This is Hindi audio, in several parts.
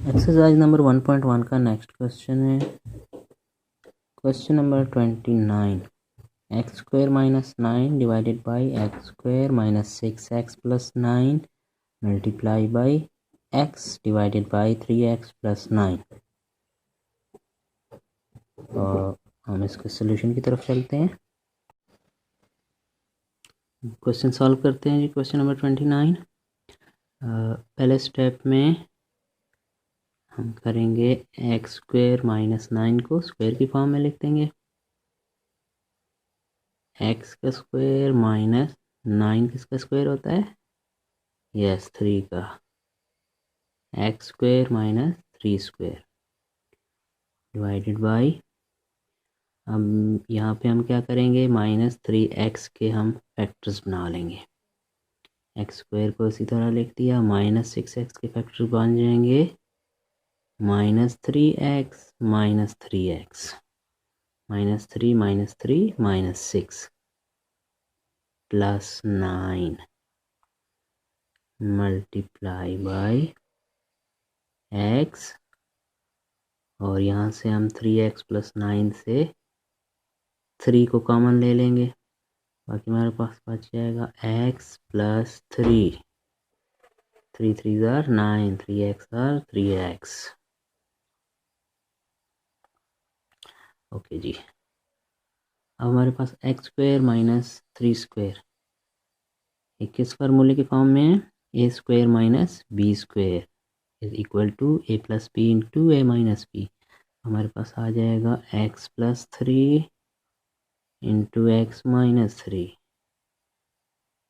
एक्सरसाइज नंबर 1.1 का नेक्स्ट क्वेश्चन है question number 29। X square minus 9 divided by x square minus 6x plus 9 multiply by x divided by 3x plus 9। और हम इसके सोल्यूशन की तरफ चलते हैं, क्वेश्चन सॉल्व करते हैं जी। क्वेश्चन नंबर 29 पहले स्टेप में हम करेंगे एक्स स्क्वायर माइनस 9 को स्क्वायर की फॉर्म में लिख देंगे। एक्स का स्क्वायर माइनस 9 किसका स्क्वायर होता है? यस, 3 का। X square minus 3 square divided by, अब यहाँ पे हम क्या करेंगे, -3x के हम फैक्टर्स बना लेंगे। एक्स स्क्वायर को इसी तरह लिख दिया, -6x के फैक्टर्स बन जाएंगे -3x -3x -3 -6 plus 9 multiply by x, और यहाँ से हम 3x प्लस 9 से 3 को कॉमन ले लेंगे, बाकी हमारे पास बच जाएगा x प्लस 3, 3 3 ज़ार 9, 3x ज़ार 3x। ओके जी, अब हमारे पास एक्स स्क्वायर माइनस 3 स्क्वायर ये किस फार्मूले के फॉर्म में है? A square minus b square is equal to a plus b into a minus b. हमारे पास आ जाएगा x plus 3 into x minus 3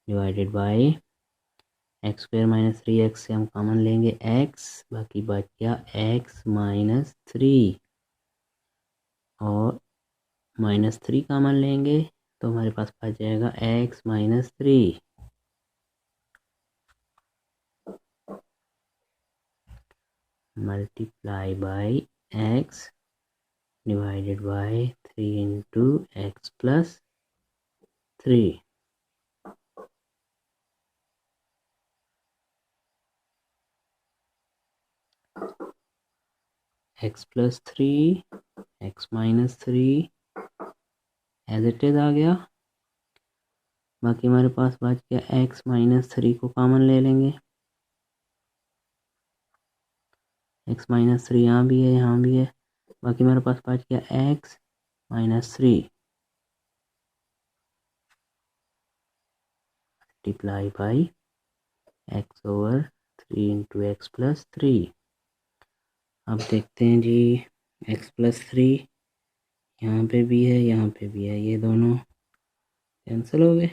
divided by x square minus 3x से हम कॉमन लेंगे x, बाकी बच गया x माइनस 3, और -3 कॉमन लेंगे तो हमारे पास बच जाएगा x minus 3 multiply by x divided by 3 into x plus 3। x plus 3 x minus 3 as it is आ गया, बाकी हमारे पास बच गया x माइनस 3 को कॉमन ले लेंगे। x माइनस 3 यहाँ भी है, यहाँ भी है, बाकी हमारे पास बच गया x minus 3 multiply by x over 3 into x plus 3। अब देखते हैं जी, x प्लस 3 यहाँ पे भी है, यहाँ पे भी है, ये दोनों कैंसिल हो गए।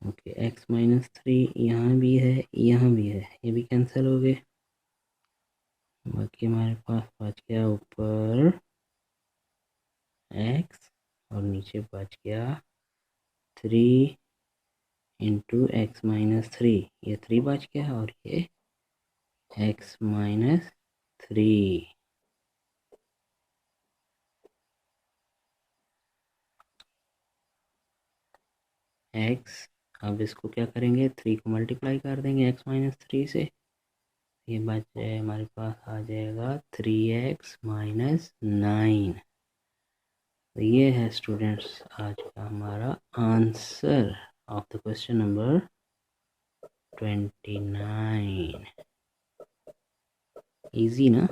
ओके, x माइनस 3 यहाँ भी है, यहाँ भी है, ये भी कैंसिल हो गए। बाकी हमारे पास बच गया ऊपर x और नीचे बच गया 3 इंटू एक्स माइनस 3, ये 3 बच गया, और ये x माइनस 3। x, अब इसको क्या करेंगे, 3 को मल्टीप्लाई कर देंगे x माइनस 3 से, ये बच जाए हमारे पास आ जाएगा 3x माइनस 9। तो ये है स्टूडेंट्स आज का हमारा answer of the question number 29। Easy ना।